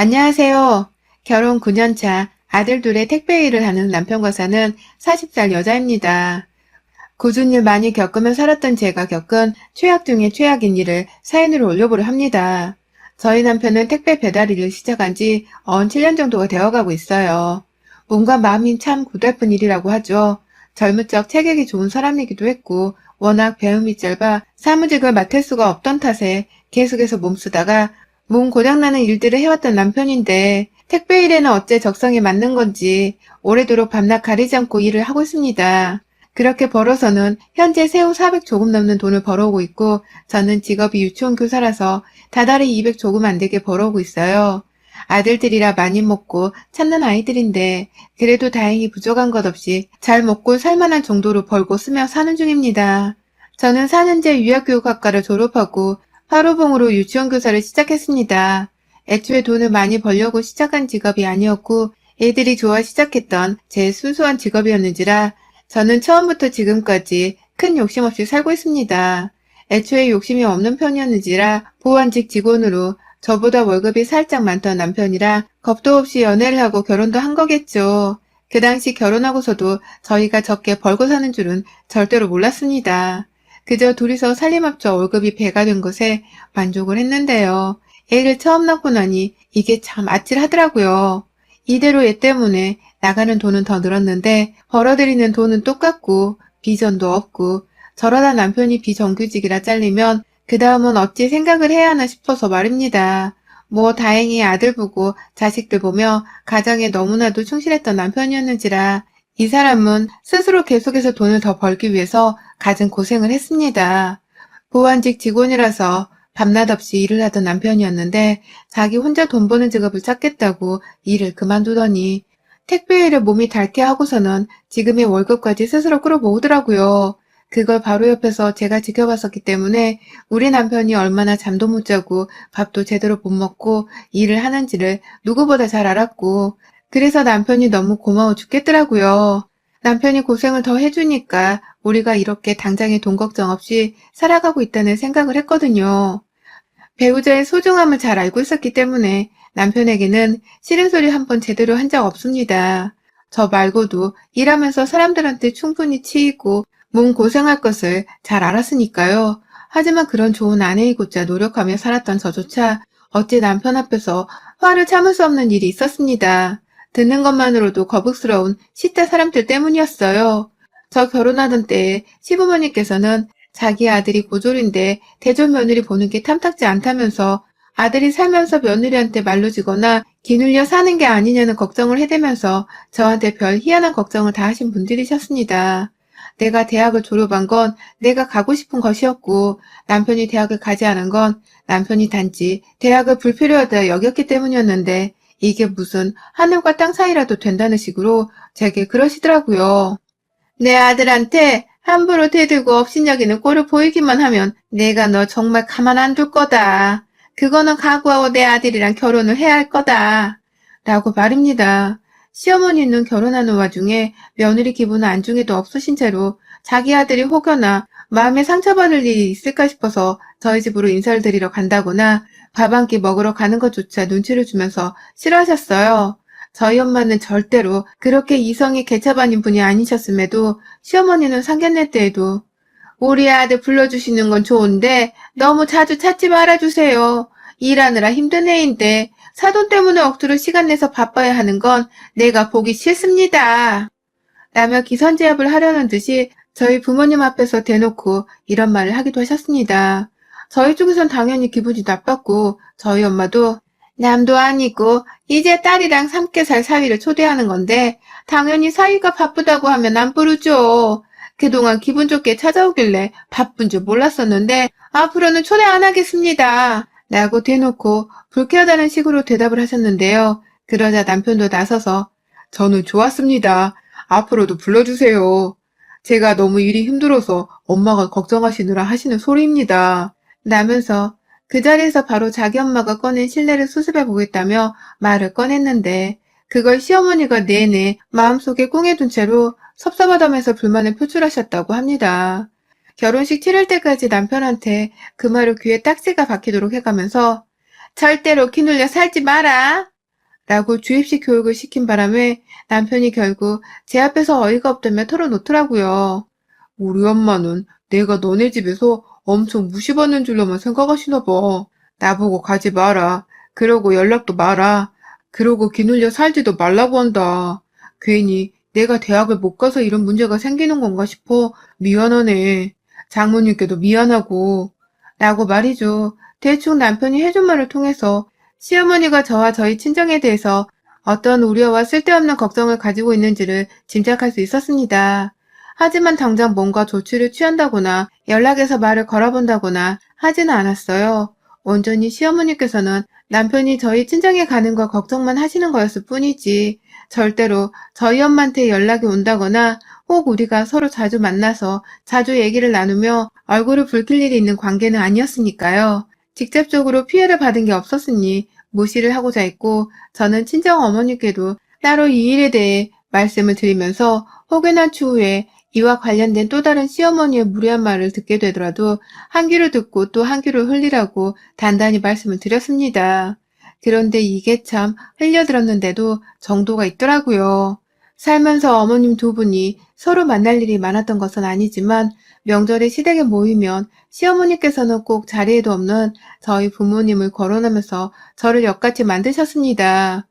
안녕하세요. 결혼 9년 차 아들 둘의 택배 일을 하는 남편과 사는 40살 여자입니다. 꾸준히 일 많이 겪으며 살았던 제가 겪은 최악 중의 최악인 일을 사연으로 올려보려 합니다. 저희 남편은 택배 배달 일을 시작한 지 7년 정도가 되어가고 있어요. 몸과 마음이 참 고달픈 일이라고 하죠. 젊은 적 체격이 좋은 사람이기도 했고 워낙 배움이 짧아 사무직을 맡을 수가 없던 탓에 계속해서 몸쓰다가 몸 고장나는 일들을 해왔던 남편인데 택배 일에는 어째 적성에 맞는 건지 오래도록 밤낮 가리지 않고 일을 하고 있습니다. 그렇게 벌어서는 현재 새우 400 조금 넘는 돈을 벌어오고 있고 저는 직업이 유치원 교사라서 다달이 200 조금 안 되게 벌어오고 있어요. 아들들이라 많이 먹고 찾는 아이들인데 그래도 다행히 부족한 것 없이 잘 먹고 살만한 정도로 벌고 쓰며 사는 중입니다. 저는 4년제 유아교육학과를 졸업하고 하루봉으로 유치원 교사를 시작했습니다. 애초에 돈을 많이 벌려고 시작한 직업이 아니었고 애들이 좋아 시작했던 제 순수한 직업이었는지라 저는 처음부터 지금까지 큰 욕심 없이 살고 있습니다. 애초에 욕심이 없는 편이었는지라 보안직 직원으로 저보다 월급이 살짝 많던 남편이랑 겁도 없이 연애를 하고 결혼도 한 거겠죠. 그 당시 결혼하고서도 저희가 적게 벌고 사는 줄은 절대로 몰랐습니다. 그저 둘이서 살림 합쳐 월급이 배가 된 것에 만족을 했는데요. 애를 처음 낳고 나니 이게 참 아찔하더라고요. 이대로 애 때문에 나가는 돈은 더 늘었는데 벌어들이는 돈은 똑같고 비전도 없고 저러다 남편이 비정규직이라 잘리면 그 다음은 어찌 생각을 해야 하나 싶어서 말입니다. 뭐 다행히 아들 보고 자식들 보며 가정에 너무나도 충실했던 남편이었는지라 이 사람은 스스로 계속해서 돈을 더 벌기 위해서 갖은 고생을 했습니다. 보안직 직원이라서 밤낮 없이 일을 하던 남편이었는데 자기 혼자 돈 버는 직업을 찾겠다고 일을 그만두더니 택배 일을 몸이 닳게 하고서는 지금의 월급까지 스스로 끌어모으더라고요. 그걸 바로 옆에서 제가 지켜봤었기 때문에 우리 남편이 얼마나 잠도 못 자고 밥도 제대로 못 먹고 일을 하는지를 누구보다 잘 알았고 그래서 남편이 너무 고마워 죽겠더라고요. 남편이 고생을 더 해주니까 우리가 이렇게 당장의 돈 걱정 없이 살아가고 있다는 생각을 했거든요. 배우자의 소중함을 잘 알고 있었기 때문에 남편에게는 싫은 소리 한 번 제대로 한 적 없습니다. 저 말고도 일하면서 사람들한테 충분히 치이고 몸 고생할 것을 잘 알았으니까요. 하지만 그런 좋은 아내이고자 노력하며 살았던 저조차 어찌 남편 앞에서 화를 참을 수 없는 일이 있었습니다. 듣는 것만으로도 거북스러운 10대 사람들 때문이었어요. 저 결혼하던 때에 시부모님께서는 자기 아들이 고졸인데 대졸 며느리 보는 게 탐탁지 않다면서 아들이 살면서 며느리한테 말로 지거나 기눌려 사는 게 아니냐는 걱정을 해대면서 저한테 별 희한한 걱정을 다 하신 분들이셨습니다. 내가 대학을 졸업한 건 내가 가고 싶은 것이었고 남편이 대학을 가지 않은 건 남편이 단지 대학을 불필요하다 여겼기 때문이었는데 이게 무슨 하늘과 땅 사이라도 된다는 식으로 제게 그러시더라고요. 내 아들한테 함부로 대들고 업신여기는 꼴을 보이기만 하면 내가 너 정말 가만 안 둘 거다. 그거는 각오하고 내 아들이랑 결혼을 해야 할 거다. 라고 말입니다. 시어머니는 결혼하는 와중에 며느리 기분은 안중에도 없으신 채로 자기 아들이 혹여나 마음에 상처받을 일이 있을까 싶어서 저희 집으로 인사를 드리러 간다거나 밥 한 끼 먹으러 가는 것조차 눈치를 주면서 싫어하셨어요. 저희 엄마는 절대로 그렇게 이성이 개차반인 분이 아니셨음에도 시어머니는 상견례 때에도 우리 아들 불러주시는 건 좋은데 너무 자주 찾지 말아주세요. 일하느라 힘든 애인데 사돈 때문에 억지로 시간 내서 바빠야 하는 건 내가 보기 싫습니다. 라며 기선제압을 하려는 듯이 저희 부모님 앞에서 대놓고 이런 말을 하기도 하셨습니다. 저희 쪽에선 당연히 기분이 나빴고 저희 엄마도 남도 아니고 이제 딸이랑 함께 살 사위를 초대하는 건데 당연히 사위가 바쁘다고 하면 안 부르죠. 그동안 기분 좋게 찾아오길래 바쁜 줄 몰랐었는데 앞으로는 초대 안 하겠습니다. 라고 대놓고 불쾌하다는 식으로 대답을 하셨는데요. 그러자 남편도 나서서 저는 좋았습니다. 앞으로도 불러주세요. 제가 너무 일이 힘들어서 엄마가 걱정하시느라 하시는 소리입니다. 라면서 그 자리에서 바로 자기 엄마가 꺼낸 실내를 수습해 보겠다며 말을 꺼냈는데 그걸 시어머니가 내내 마음속에 꿍해둔 채로 섭섭하다면서 불만을 표출하셨다고 합니다. 결혼식 치를 때까지 남편한테 그 말을 귀에 딱지가 박히도록 해가면서 절대로 기 눌려 살지 마라. 라고 주입식 교육을 시킨 바람에 남편이 결국 제 앞에서 어이가 없다며 털어놓더라고요. 우리 엄마는 내가 너네 집에서 엄청 무시받는 줄로만 생각하시나 봐. 나보고 가지 마라. 그러고 연락도 마라. 그러고 기눌려 살지도 말라고 한다. 괜히 내가 대학을 못 가서 이런 문제가 생기는 건가 싶어 미안하네. 장모님께도 미안하고. 라고 말이죠. 대충 남편이 해준 말을 통해서 시어머니가 저와 저희 친정에 대해서 어떤 우려와 쓸데없는 걱정을 가지고 있는지를 짐작할 수 있었습니다. 하지만 당장 뭔가 조치를 취한다거나 연락해서 말을 걸어본다거나 하지는 않았어요. 온전히 시어머니께서는 남편이 저희 친정에 가는 거 걱정만 하시는 거였을 뿐이지 절대로 저희 엄마한테 연락이 온다거나 혹 우리가 서로 자주 만나서 자주 얘기를 나누며 얼굴을 붉힐 일이 있는 관계는 아니었으니까요. 직접적으로 피해를 받은 게 없었으니 무시를 하고자 했고 저는 친정 어머니께도 따로 이 일에 대해 말씀을 드리면서 혹여나 추후에 이와 관련된 또 다른 시어머니의 무례한 말을 듣게 되더라도 한 귀로 듣고 또 한 귀로 흘리라고 단단히 말씀을 드렸습니다. 그런데 이게 참 흘려들었는데도 정도가 있더라고요. 살면서 어머님 두 분이 서로 만날 일이 많았던 것은 아니지만 명절에 시댁에 모이면 시어머니께서는 꼭 자리에도 없는 저희 부모님을 거론하면서 저를 역같이 만드셨습니다.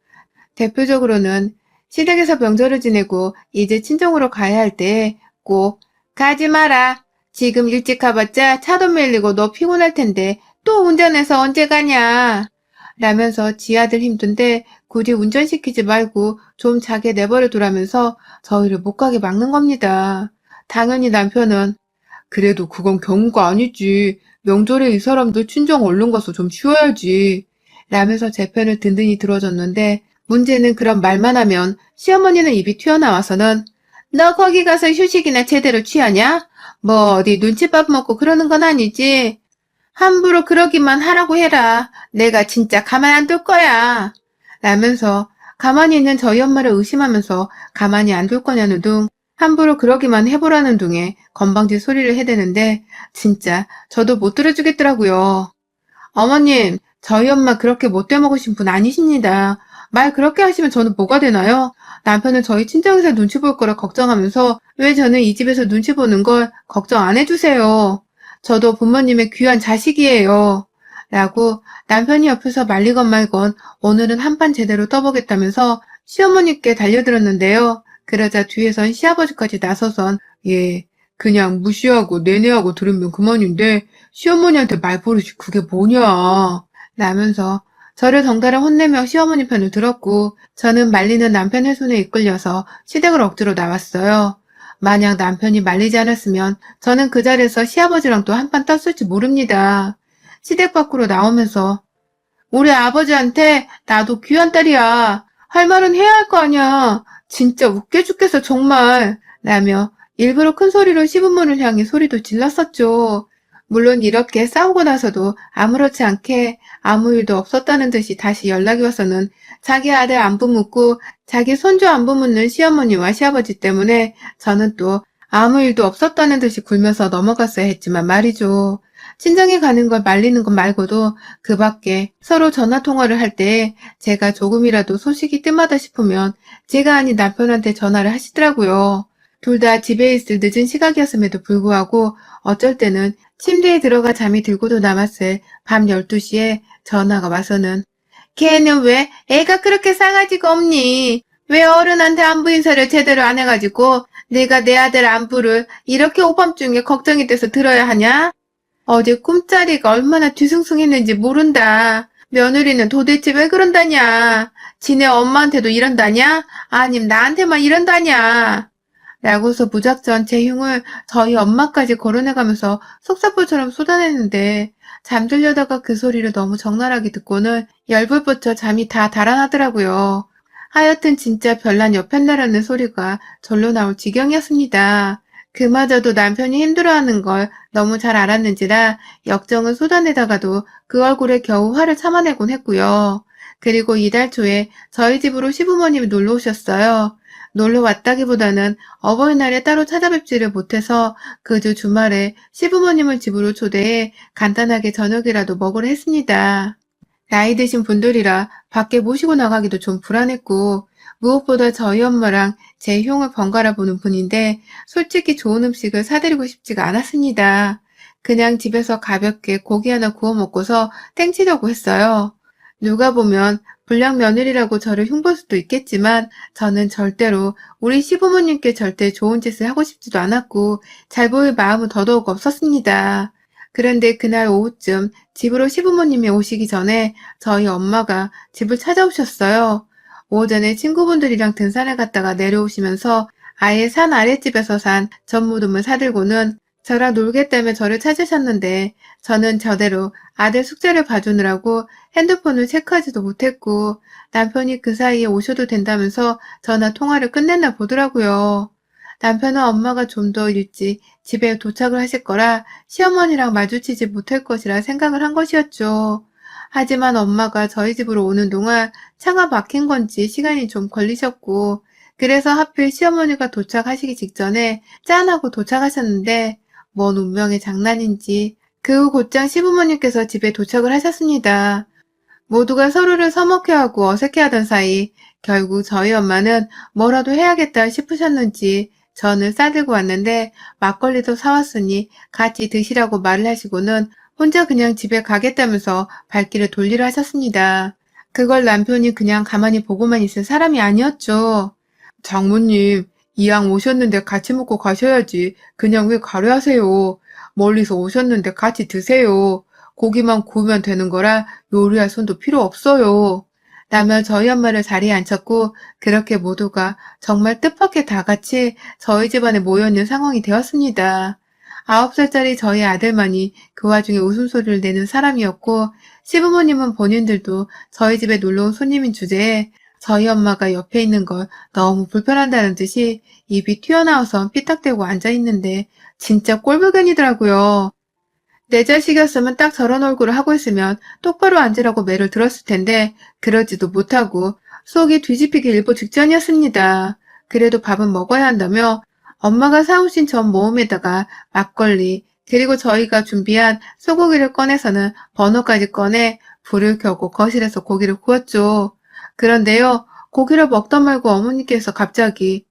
대표적으로는 시댁에서 명절을 지내고 이제 친정으로 가야 할 때 꼭 가지 마라. 지금 일찍 가봤자 차도 밀리고 너 피곤할 텐데 또 운전해서 언제 가냐. 라면서 지 아들 힘든데 굳이 운전시키지 말고 좀 자게 내버려 두라면서 저희를 못 가게 막는 겁니다. 당연히 남편은 그래도 그건 경우가 아니지. 명절에 이 사람들 친정 얼른 가서 좀 쉬어야지. 라면서 제 편을 든든히 들어줬는데 문제는 그런 말만 하면 시어머니는 입이 튀어나와서는 너 거기 가서 휴식이나 제대로 취하냐? 뭐 어디 눈칫밥 먹고 그러는 건 아니지? 함부로 그러기만 하라고 해라. 내가 진짜 가만 안 둘 거야. 라면서 가만히 있는 저희 엄마를 의심하면서 가만히 안 둘 거냐는 둥 함부로 그러기만 해보라는 둥에 건방진 소리를 해대는데 진짜 저도 못 들어주겠더라고요. 어머님, 저희 엄마 그렇게 못돼 먹으신 분 아니십니다. 말 그렇게 하시면 저는 뭐가 되나요? 남편은 저희 친정에서 눈치 볼 거라 걱정하면서 왜 저는 이 집에서 눈치 보는 걸 걱정 안 해주세요. 저도 부모님의 귀한 자식이에요. 라고 남편이 옆에서 말리건 말건 오늘은 한판 제대로 떠보겠다면서 시어머니께 달려들었는데요. 그러자 뒤에선 시아버지까지 나서선 예, 그냥 무시하고 내내하고 들으면 그만인데 시어머니한테 말버릇이 그게 뭐냐 라면서 저를 덩달아 혼내며 시어머니 편을 들었고 저는 말리는 남편의 손에 이끌려서 시댁을 억지로 나왔어요. 만약 남편이 말리지 않았으면 저는 그 자리에서 시아버지랑 또 한판 떴을지 모릅니다. 시댁 밖으로 나오면서 우리 아버지한테 나도 귀한 딸이야. 할 말은 해야 할 거 아니야. 진짜 웃겨 죽겠어 정말. 라며 일부러 큰 소리로 시부모를 향해 소리도 질렀었죠. 물론 이렇게 싸우고 나서도 아무렇지 않게 아무 일도 없었다는 듯이 다시 연락이 와서는 자기 아들 안부 묻고 자기 손주 안부 묻는 시어머니와 시아버지 때문에 저는 또 아무 일도 없었다는 듯이 굴면서 넘어갔어야 했지만 말이죠. 친정에 가는 걸 말리는 것 말고도 그 밖에 서로 전화 통화를 할 때 제가 조금이라도 소식이 뜸하다 싶으면 제가 아닌 남편한테 전화를 하시더라고요. 둘 다 집에 있을 늦은 시각이었음에도 불구하고 어쩔 때는 침대에 들어가 잠이 들고도 남았을 밤 12시에 전화가 와서는 걔는 왜 애가 그렇게 싸가지가 없니? 왜 어른한테 안부 인사를 제대로 안 해가지고 내가 내 아들 안부를 이렇게 오밤중에 걱정이 돼서 들어야 하냐? 어제 꿈자리가 얼마나 뒤숭숭했는지 모른다. 며느리는 도대체 왜 그런다냐? 지네 엄마한테도 이런다냐? 아님 나한테만 이런다냐? 라고서 무작정 제 흉을 저희 엄마까지 거론해가면서 속사포처럼 쏟아냈는데 잠들려다가 그 소리를 너무 적나라하게 듣고는 열불부터 잠이 다 달아나더라고요. 하여튼 진짜 별난 여편나라는 소리가 절로 나올 지경이었습니다. 그마저도 남편이 힘들어하는 걸 너무 잘 알았는지라 역정을 쏟아내다가도 그 얼굴에 겨우 화를 참아내곤 했고요. 그리고 이달 초에 저희 집으로 시부모님이 놀러 오셨어요. 놀러 왔다기보다는 어버이날에 따로 찾아뵙지를 못해서 그 주 주말에 시부모님을 집으로 초대해 간단하게 저녁이라도 먹으려 했습니다. 나이 드신 분들이라 밖에 모시고 나가기도 좀 불안했고, 무엇보다 저희 엄마랑 제 흉을 번갈아 보는 분인데, 솔직히 좋은 음식을 사드리고 싶지가 않았습니다. 그냥 집에서 가볍게 고기 하나 구워 먹고서 땡치려고 했어요. 누가 보면 불량 며느리라고 저를 흉볼 수도 있겠지만, 저는 절대로 우리 시부모님께 절대 좋은 짓을 하고 싶지도 않았고, 잘 보일 마음은 더더욱 없었습니다. 그런데 그날 오후쯤 집으로 시부모님이 오시기 전에 저희 엄마가 집을 찾아오셨어요. 오전에 친구분들이랑 등산을 갔다가 내려오시면서 아예 산 아랫집에서 산 전무듬을 사들고는 저랑 놀겠다며 저를 찾으셨는데 저는 저대로 아들 숙제를 봐주느라고 핸드폰을 체크하지도 못했고 남편이 그 사이에 오셔도 된다면서 전화 통화를 끝냈나 보더라고요. 남편은 엄마가 좀 더 일찍 집에 도착을 하실 거라 시어머니랑 마주치지 못할 것이라 생각을 한 것이었죠. 하지만 엄마가 저희 집으로 오는 동안 차가 막힌 건지 시간이 좀 걸리셨고, 그래서 하필 시어머니가 도착하시기 직전에 짠하고 도착하셨는데, 뭔 운명의 장난인지, 그 후 곧장 시부모님께서 집에 도착을 하셨습니다. 모두가 서로를 서먹해하고 어색해하던 사이, 결국 저희 엄마는 뭐라도 해야겠다 싶으셨는지 전을 싸들고 왔는데 막걸리도 사왔으니 같이 드시라고 말을 하시고는 혼자 그냥 집에 가겠다면서 발길을 돌리려 하셨습니다. 그걸 남편이 그냥 가만히 보고만 있을 사람이 아니었죠. 장모님, 이왕 오셨는데 같이 먹고 가셔야지. 그냥 왜 가려 하세요. 멀리서 오셨는데 같이 드세요. 고기만 구우면 되는 거라 요리할 손도 필요 없어요. 라며 저희 엄마를 자리에 앉혔고 그렇게 모두가 정말 뜻밖의 다 같이 저희 집안에 모여있는 상황이 되었습니다. 9살짜리 저희 아들만이 그 와중에 웃음소리를 내는 사람이었고 시부모님은 본인들도 저희 집에 놀러온 손님인 주제에 저희 엄마가 옆에 있는 걸 너무 불편한다는 듯이 입이 튀어나와서 삐딱대고 앉아있는데 진짜 꼴불견이더라고요. 내 자식이었으면 딱 저런 얼굴을 하고 있으면 똑바로 앉으라고 매를 들었을 텐데 그러지도 못하고 속이 뒤집히기 일보 직전이었습니다. 그래도 밥은 먹어야 한다며 엄마가 사오신 전 모음에다가 막걸리 그리고 저희가 준비한 소고기를 꺼내서는 버너까지 꺼내 불을 켜고 거실에서 고기를 구웠죠. 그런데요, 고기를 먹다 말고 어머니께서 갑자기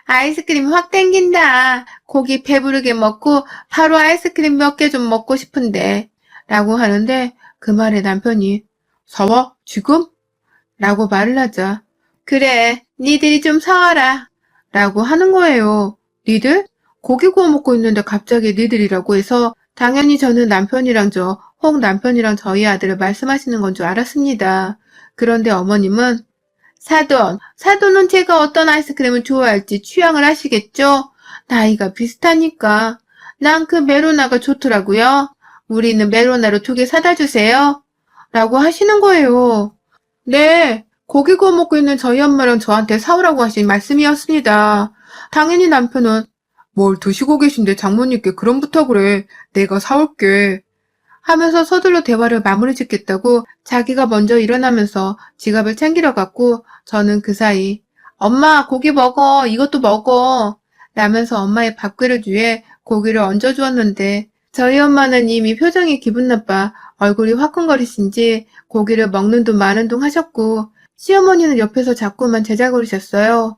아이스크림 확 땡긴다. 고기 배부르게 먹고 바로 아이스크림 몇 개 좀 먹고 싶은데 라고 하는데 그 말에 남편이 사와? 지금? 라고 말을 하자 그래 니들이 좀 사와라 라고 하는 거예요. 니들? 고기 구워 먹고 있는데 갑자기 니들이라고 해서 당연히 저는 남편이랑 혹 남편이랑 저희 아들을 말씀하시는 건 줄 알았습니다. 그런데 어머님은 사돈은 제가 어떤 아이스크림을 좋아할지 취향을 아시겠죠? 나이가 비슷하니까. 난 그 메로나가 좋더라고요. 우리는 메로나로 2개 사다 주세요. 라고 하시는 거예요. 네, 고기 구워 먹고 있는 저희 엄마랑 저한테 사오라고 하신 말씀이었습니다. 당연히 남편은 뭘 드시고 계신데 장모님께 그런 부탁을 해. 내가 사올게. 하면서 서둘러 대화를 마무리 짓겠다고 자기가 먼저 일어나면서 지갑을 챙기러 갔고 저는 그 사이 엄마 고기 먹어 이것도 먹어 라면서 엄마의 밥그릇 위에 고기를 얹어주었는데 저희 엄마는 이미 표정이 기분 나빠 얼굴이 화끈거리신지 고기를 먹는 둥 마는 둥 하셨고 시어머니는 옆에서 자꾸만 제잘거리셨어요.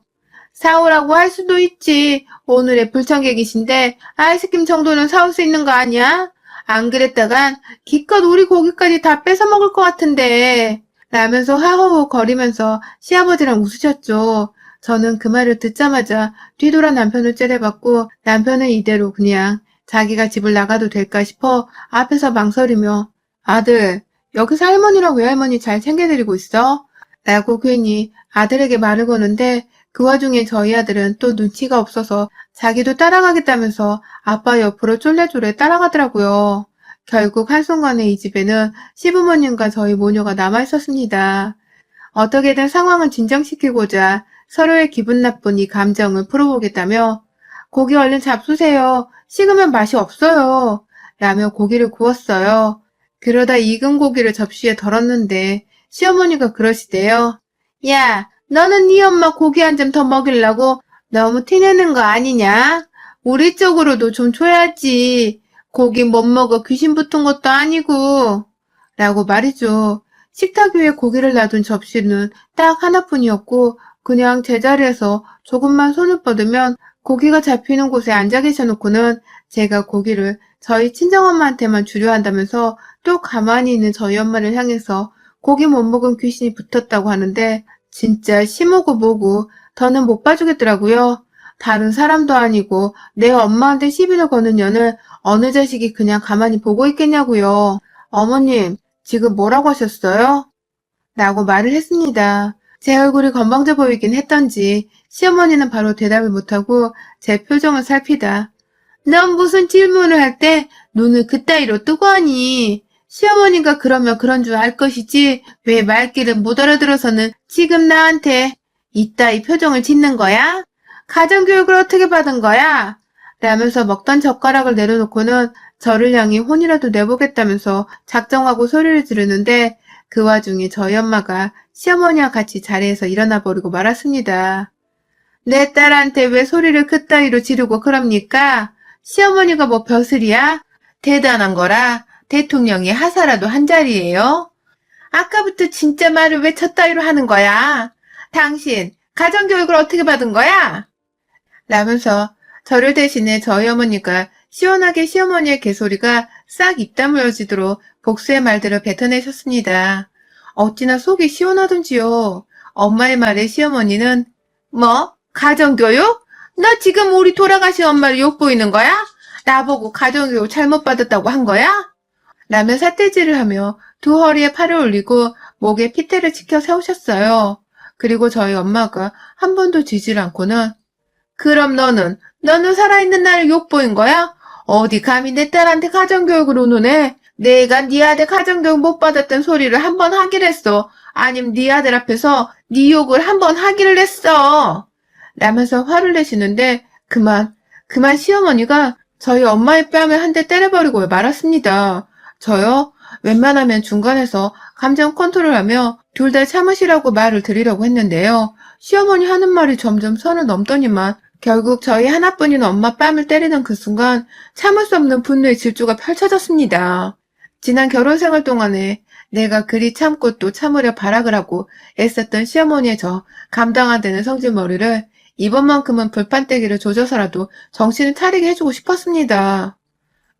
사오라고 할 수도 있지. 오늘의 불청객이신데 아이스크림 정도는 사올 수 있는 거 아니야? 안 그랬다간 기껏 우리 고기까지 다 뺏어 먹을 것 같은데 라면서 하호호 거리면서 시아버지랑 웃으셨죠. 저는 그 말을 듣자마자 뒤돌아 남편을 째려봤고 남편은 이대로 그냥 자기가 집을 나가도 될까 싶어 앞에서 망설이며 아들 여기서 할머니랑 외할머니 잘 챙겨드리고 있어? 라고 괜히 아들에게 말을 거는데 그 와중에 저희 아들은 또 눈치가 없어서 자기도 따라가겠다면서 아빠 옆으로 쫄래쫄래 따라가더라고요. 결국 한순간에 이 집에는 시부모님과 저희 모녀가 남아있었습니다. 어떻게든 상황을 진정시키고자 서로의 기분 나쁜 이 감정을 풀어보겠다며 고기 얼른 잡수세요. 식으면 맛이 없어요. 라며 고기를 구웠어요. 그러다 익은 고기를 접시에 덜었는데 시어머니가 그러시대요. 야, 너는 네 엄마 고기 한 점 더 먹이려고 너무 티내는 거 아니냐? 우리 쪽으로도 좀 줘야지. 고기 못 먹어 귀신 붙은 것도 아니고. 라고 말이죠. 식탁 위에 고기를 놔둔 접시는 딱 하나뿐이었고 그냥 제자리에서 조금만 손을 뻗으면 고기가 잡히는 곳에 앉아 계셔놓고는 제가 고기를 저희 친정엄마한테만 주려 한다면서 또 가만히 있는 저희 엄마를 향해서 고기 못 먹은 귀신이 붙었다고 하는데 진짜 심오고 뭐고 더는 못 봐주겠더라고요. 다른 사람도 아니고 내 엄마한테 시비를 거는 년을 어느 자식이 그냥 가만히 보고 있겠냐고요. 어머님, 지금 뭐라고 하셨어요? 라고 말을 했습니다. 제 얼굴이 건방져 보이긴 했던지 시어머니는 바로 대답을 못하고 제 표정을 살피다. 넌 무슨 질문을 할 때 눈을 그따위로 뜨고 하니? 시어머니가 그러면 그런 줄 알 것이지 왜 말귀를 못 알아들어서는 지금 나한테 이따위 표정을 짓는 거야? 가정교육을 어떻게 받은 거야? 라면서 먹던 젓가락을 내려놓고는 저를 향해 혼이라도 내보겠다면서 작정하고 소리를 지르는데 그 와중에 저희 엄마가 시어머니와 같이 자리에서 일어나 버리고 말았습니다. 내 딸한테 왜 소리를 그따위로 지르고 그럽니까? 시어머니가 뭐 벼슬이야? 대단한 거라 대통령이 하사라도 한 자리예요? 아까부터 진짜 말을 왜 저따위로 하는 거야? 당신 가정교육을 어떻게 받은 거야? 라면서 저를 대신해 저희 어머니가 시원하게 시어머니의 개소리가 싹 입 다물어지도록 복수의 말들을 뱉어내셨습니다. 어찌나 속이 시원하던지요. 엄마의 말에 시어머니는 뭐? 가정교육? 너 지금 우리 돌아가신 엄마를 욕보이는 거야? 나보고 가정교육 잘못 받았다고 한 거야? 라며 삿대질을 하며 두 허리에 팔을 올리고 목에 핏대를 치켜 세우셨어요. 그리고 저희 엄마가 한 번도 지질 않고는 그럼 너는 살아있는 나를 욕보인 거야? 어디 감히 내 딸한테 가정교육을 오누네? 내가 네 아들 가정교육 못 받았던 소리를 한 번 하기를 했어. 아님 네 아들 앞에서 네 욕을 한 번 하기를 했어. 라면서 화를 내시는데 그만 시어머니가 저희 엄마의 뺨을 한 대 때려버리고 말았습니다. 저요? 웬만하면 중간에서 감정 컨트롤하며 둘 다 참으시라고 말을 드리려고 했는데요. 시어머니 하는 말이 점점 선을 넘더니만 결국 저희 하나뿐인 엄마 뺨을 때리는 그 순간 참을 수 없는 분노의 질주가 펼쳐졌습니다. 지난 결혼 생활 동안에 내가 그리 참고 또 참으려 발악을 하고 애썼던 시어머니의 저 감당 안 되는 성질머리를 이번만큼은 불판떼기를 조져서라도 정신을 차리게 해주고 싶었습니다.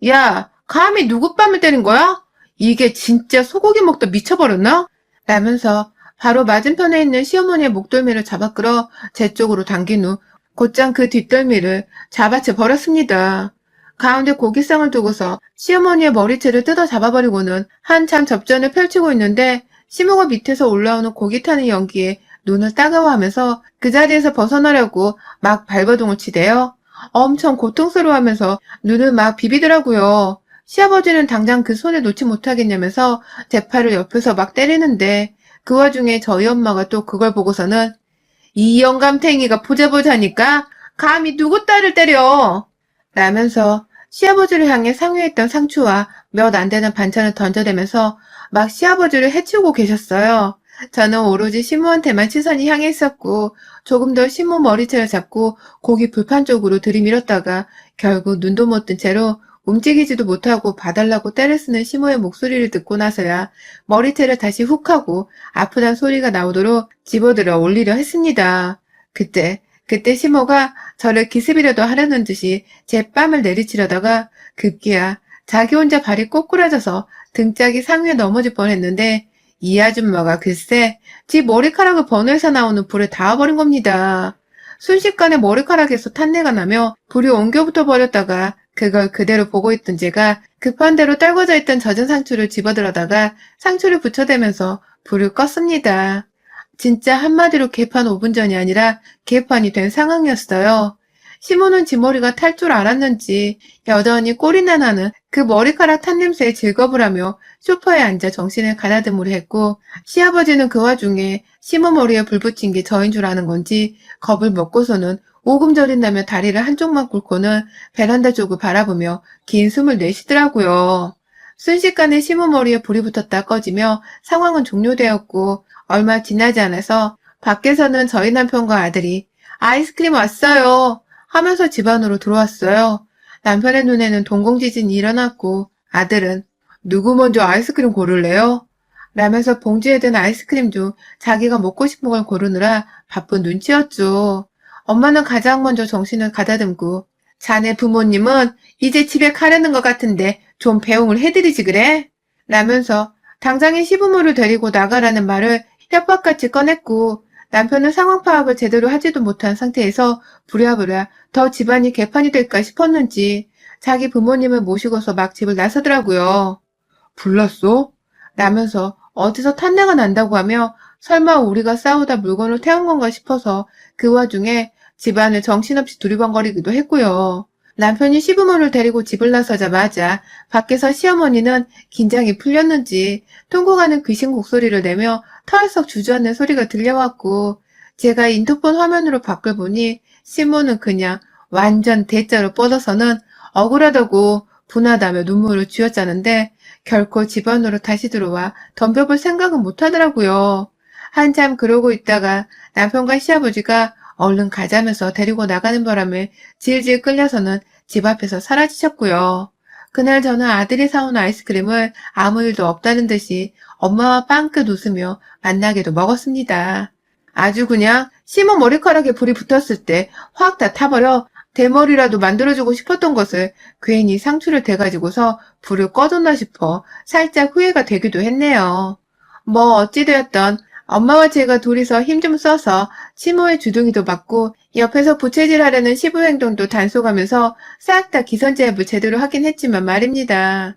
야, 감히 누구 뺨을 때린 거야? 이게 진짜 소고기 먹다 미쳐버렸나? 라면서 바로 맞은편에 있는 시어머니의 목덜미를 잡아 끌어 제 쪽으로 당긴 후 곧장 그 뒷덜미를 잡아채 버렸습니다. 가운데 고기상을 두고서 시어머니의 머리채를 뜯어 잡아버리고는 한참 접전을 펼치고 있는데 시모가 밑에서 올라오는 고기 타는 연기에 눈을 따가워하면서 그 자리에서 벗어나려고 막 발버둥을 치대요. 엄청 고통스러워하면서 눈을 막 비비더라고요. 시아버지는 당장 그 손을 놓지 못하겠냐면서 제 팔을 옆에서 막 때리는데 그 와중에 저희 엄마가 또 그걸 보고서는 이 영감탱이가 보자보자니까 감히 누구 딸을 때려 라면서 시아버지를 향해 상위에 있던 상추와 몇 안 되는 반찬을 던져대면서 막 시아버지를 해치우고 계셨어요. 저는 오로지 시모한테만 시선이 향해 있었고 조금 더 시모 머리채를 잡고 고기 불판 쪽으로 들이밀었다가 결국 눈도 못 뜬 채로 움직이지도 못하고 봐달라고 때를 쓰는 시모의 목소리를 듣고 나서야 머리채를 다시 훅 하고 아프단 소리가 나오도록 집어들어 올리려 했습니다. 그때 시모가 저를 기습이라도 하려는 듯이 제 뺨을 내리치려다가 급기야 자기 혼자 발이 꼬꾸라져서 등짝이 상위에 넘어질 뻔했는데 이 아줌마가 글쎄 지 머리카락을 버너에서 나오는 불에 닿아버린 겁니다. 순식간에 머리카락에서 탄내가 나며 불이 옮겨붙어 버렸다가 그걸 그대로 보고 있던 제가 급한 대로 떨궈져 있던 젖은 상추를 집어들어다가 상추를 붙여대면서 불을 껐습니다. 진짜 한마디로 개판 5분 전이 아니라 개판이 된 상황이었어요. 시모는 지 머리가 탈 줄 알았는지 여전히 꼴이나 나는 그 머리카락 탄 냄새에 즐겁을 하며 소파에 앉아 정신을 가다듬으려 했고 시아버지는 그 와중에 시모 머리에 불 붙인 게 저인 줄 아는 건지 겁을 먹고서는 오금절인다며 다리를 한쪽만 꿇고는 베란다 쪽을 바라보며 긴 숨을 내쉬더라고요. 순식간에 시모 머리에 불이 붙었다 꺼지며 상황은 종료되었고 얼마 지나지 않아서 밖에서는 저희 남편과 아들이 아이스크림 왔어요 하면서 집 안으로 들어왔어요. 남편의 눈에는 동공지진이 일어났고 아들은 누구 먼저 아이스크림 고를래요? 라면서 봉지에 든 아이스크림 중 자기가 먹고 싶은 걸 고르느라 바쁜 눈치였죠. 엄마는 가장 먼저 정신을 가다듬고 자네 부모님은 이제 집에 가려는 것 같은데 좀 배웅을 해드리지 그래? 라면서 당장에 시부모를 데리고 나가라는 말을 협박같이 꺼냈고 남편은 상황 파악을 제대로 하지도 못한 상태에서 부랴부랴 더 집안이 개판이 될까 싶었는지 자기 부모님을 모시고서 막 집을 나서더라고요. 불났어? 라면서 어디서 탄내가 난다고 하며 설마 우리가 싸우다 물건을 태운 건가 싶어서 그 와중에 집안을 정신없이 두리번거리기도 했고요. 남편이 시부모를 데리고 집을 나서자마자 밖에서 시어머니는 긴장이 풀렸는지 통곡하는 귀신 곡소리를 내며 털썩 주저앉는 소리가 들려왔고 제가 인터폰 화면으로 밖을 보니 시모는 그냥 완전 대자로 뻗어서는 억울하다고 분하다며 눈물을 쥐어짜는데 결코 집 안으로 다시 들어와 덤벼볼 생각은 못하더라고요. 한참 그러고 있다가 남편과 시아버지가 얼른 가자면서 데리고 나가는 바람에 질질 끌려서는 집 앞에서 사라지셨고요. 그날 저는 아들이 사온 아이스크림을 아무 일도 없다는 듯이 엄마와 빵긋 웃으며 만나게도 먹었습니다. 아주 그냥 심어 머리카락에 불이 붙었을 때 확 다 타버려 대머리라도 만들어주고 싶었던 것을 괜히 상추를 대가지고서 불을 꺼뒀나 싶어 살짝 후회가 되기도 했네요. 뭐 어찌되었던 엄마와 제가 둘이서 힘 좀 써서 치모의 주둥이도 맞고 옆에서 부채질하려는 시부 행동도 단속하면서 싹 다 기선제압을 제대로 하긴 했지만 말입니다.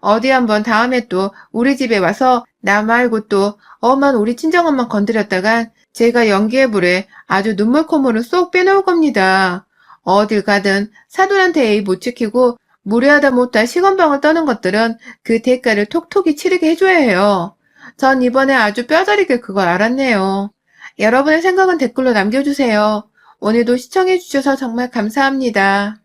어디 한번 다음에 또 우리 집에 와서 나 말고 또 엄한 우리 친정엄마 건드렸다간 제가 연기해보래 아주 눈물 콧물을 쏙 빼놓을 겁니다. 어딜 가든 사돈한테 예의 못 지키고 무례하다 못할 시건방을 떠는 것들은 그 대가를 톡톡히 치르게 해줘야 해요. 전 이번에 아주 뼈저리게 그걸 알았네요. 여러분의 생각은 댓글로 남겨주세요. 오늘도 시청해주셔서 정말 감사합니다.